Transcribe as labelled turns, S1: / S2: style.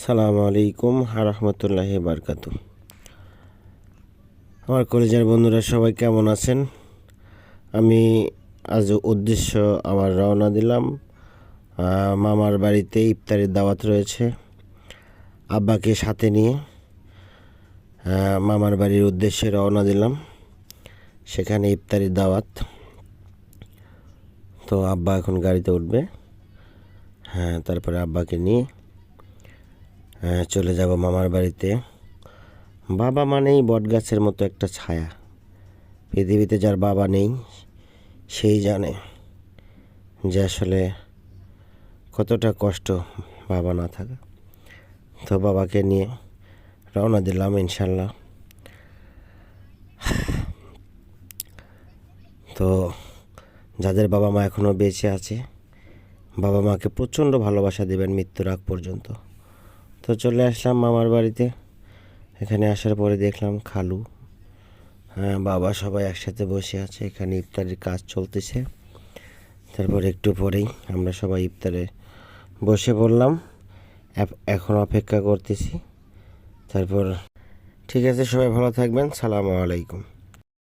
S1: সালামু আলাইকুম রাহমাতুল্লাহি বারকাতু। আমার কলেজের বন্ধুরা সবাই কেমন আছেন? আমি আজ উদ্দেশ্য আমার রওনা দিলাম। মামার বাড়িতে ইফতারের দাওয়াত রয়েছে। আব্বাকে সাথে নিয়ে মামার বাড়ির উদ্দেশ্যে রওনা দিলাম। সেখানে ইফতারের দাওয়াত। তো আব্বা এখন গাড়িতে উঠবে। তারপরে আব্বাকে নিয়ে চলে যাব মামার বাড়িতে। বাবা মানেই বটগাছের মতো একটা ছায়া। পৃথিবীতে যার বাবা নেই সেই জানে যে আসলে কতটা কষ্ট বাবা না থাকা। তো বাবাকে নিয়ে রওনা দিলাম ইনশাল্লাহ। তো যাদের বাবা মা এখনও বেঁচে আছে, বাবা মাকে প্রচণ্ড ভালোবাসা দেবেন মৃত্যুর আগ পর্যন্ত। তো চলে আসলাম মামার বাড়িতে। এখানে আসার পরে দেখলাম খালু, বাবা সবাই একসাথে বসে আছে। এখানে ইফতারের কাজ চলতেছে। তারপর একটু পরেই আমরা সবাই ইফতারে বসে পড়লাম। এখন অপেক্ষা করতেছি। তারপর ঠিক আছে, সবাই ভালো থাকবেন। সালামু আলাইকুম।